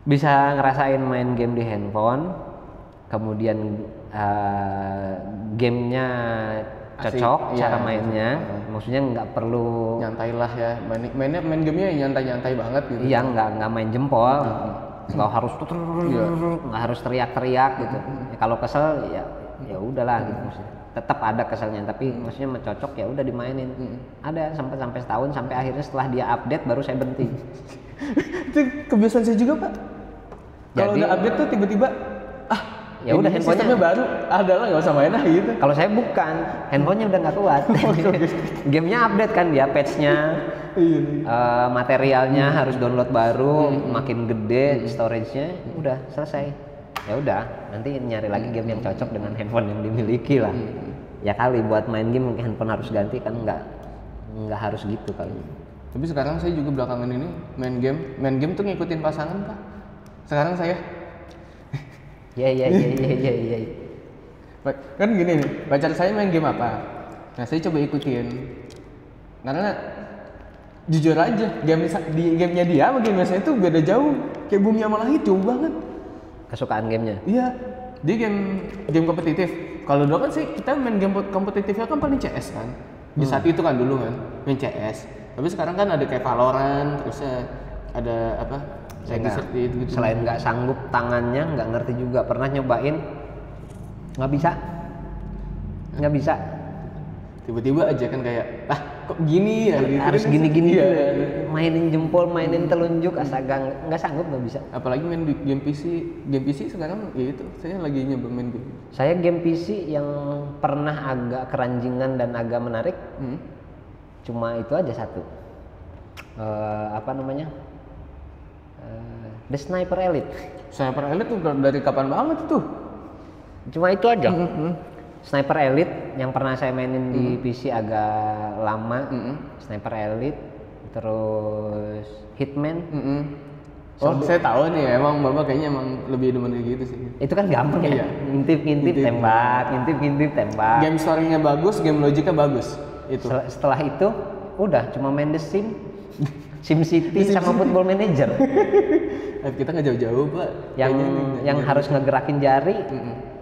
Bisa ngerasain main game di handphone, kemudian gamenya cocok, cara mainnya, maksudnya nggak perlu nyantai lah ya, main gamenya nyantai banget gitu. Iya, nggak main jempol, nggak harus nggak harus teriak-teriak gitu. Ya, kalau kesel ya udahlah gitu, maksudnya tetap ada keselnya, tapi maksudnya cocok ya udah dimainin. Ada sampai setahun, sampai akhirnya setelah dia update baru saya berhenti. Itu kebiasaan saya juga, Pak. Kalau udah update tuh tiba-tiba ya udah handphonenya baru adalah nggak usah main lah gitu. Kalau saya bukan, handphonenya udah nggak kuat. Gamenya update kan dia, patchnya, materialnya harus download baru, makin gede storage-nya, udah selesai. Ya udah, nanti nyari lagi game yang cocok dengan handphone yang dimiliki lah. Ya kali buat main game handphone harus ganti kan, nggak harus gitu kali. Tapi sekarang saya juga belakangan ini main game tuh ngikutin pasangan, Pak. Sekarang saya Iya. Kan gini nih, pacar saya main game apa? Nah, saya coba ikutin. Karena jujur aja, gamenya dia sama game saya tuh beda jauh. Kayak bumi sama langit, jauh banget. Kesukaan gamenya? Iya, dia game kompetitif. Kalau dulu kan sih kita main game kompetitifnya kan paling CS kan. Di saat itu kan dulu kan main CS. Tapi sekarang kan ada kayak Valorant, terus ada apa? Gitu. Selain nggak sanggup tangannya, nggak ngerti juga, pernah nyobain nggak bisa. Tiba-tiba aja kan kayak kok gini ya gitu. Harus gini-gini ya. Mainin jempol, mainin telunjuk, astaga nggak sanggup, nggak bisa. Apalagi main game PC sekarang ya itu, saya lagi nyoba main game. Saya game PC yang pernah agak keranjingan dan agak menarik, cuma itu aja satu. Apa namanya? The Sniper Elite. Sniper Elite tuh dari kapan banget tuh? Cuma itu aja. Sniper Elite yang pernah saya mainin di PC agak lama. Sniper Elite, terus Hitman. Saya tahu nih, emang Bapak kayaknya emang lebih demen kayak gitu sih. Itu kan gampang ya. Ngintip tembak, tembak. Game story-nya bagus, game logiknya bagus. Itu. Setelah itu udah cuma main The Sims. SimCity sama Football Manager. Kita nggak jauh-jauh, Pak. Yang harus ngegerakin jari,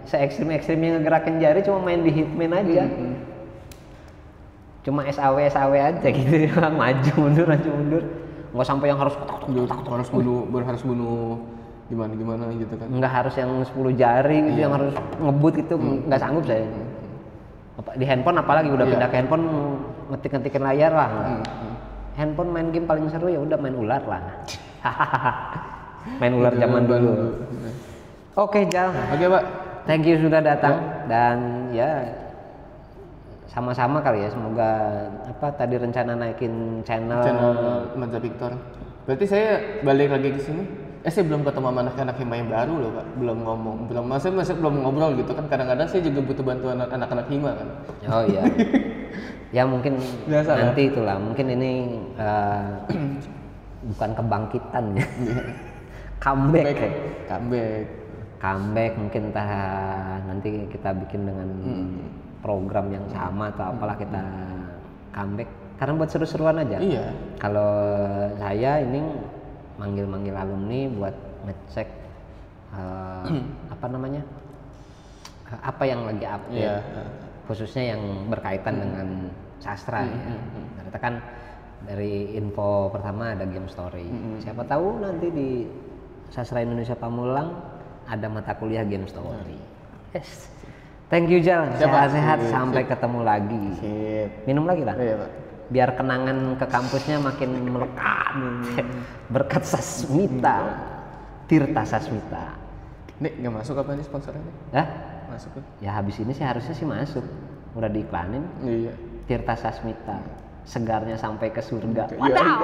se-ekstrim-ekstrimnya ngegerakin jari, cuma main di Hitman aja. Cuma SAW aja gitu, maju mundur. Nggak sampai yang harus bunuh gimana gitu kan. Nggak harus yang 10 jari gitu, yang harus ngebut gitu, nggak sanggup saya. Di handphone apalagi udah pindah ke handphone, ngetik-ngetikin layar lah. Handphone main game paling seru ya udah main ular lah. Main ular zaman dulu. Oke, Jal. Oke, Pak. Thank you sudah datang dan ya sama-sama kali ya, semoga tadi rencana naikin channel Mazda Victor. Berarti saya balik lagi ke sini. Saya belum ketemu sama anak-anak Hima yang baru loh, Pak. Masih belum ngobrol gitu kan. Kadang-kadang saya juga butuh bantuan anak-anak Hima kan. Oh iya. Ya mungkin biasa, nanti itulah, mungkin ini bukan kebangkitan ya. Comeback mungkin nanti kita bikin dengan program yang sama atau apalah, kita comeback karena buat seru-seruan aja. Iya. Kalau saya ini manggil alumni buat ngecek apa yang lagi update, khususnya yang berkaitan dengan sastra ya. Ternyata kan dari info pertama ada game story. Siapa tahu nanti di Sastra Indonesia Pamulang ada mata kuliah game story. Yes. Thank you, Jal. Sehat-sehat sampai ketemu lagi. Minum lagi lah. Iya, Pak. Biar kenangan ke kampusnya makin melekat. Berkat Sasmita. Tirta Sasmita. Nih, nggak masuk apa nih sponsornya? Masuk ya habis ini sih harusnya sih masuk. Udah diiklanin. Iya. Tirta Sasmita, segarnya sampai ke surga. Wadaw.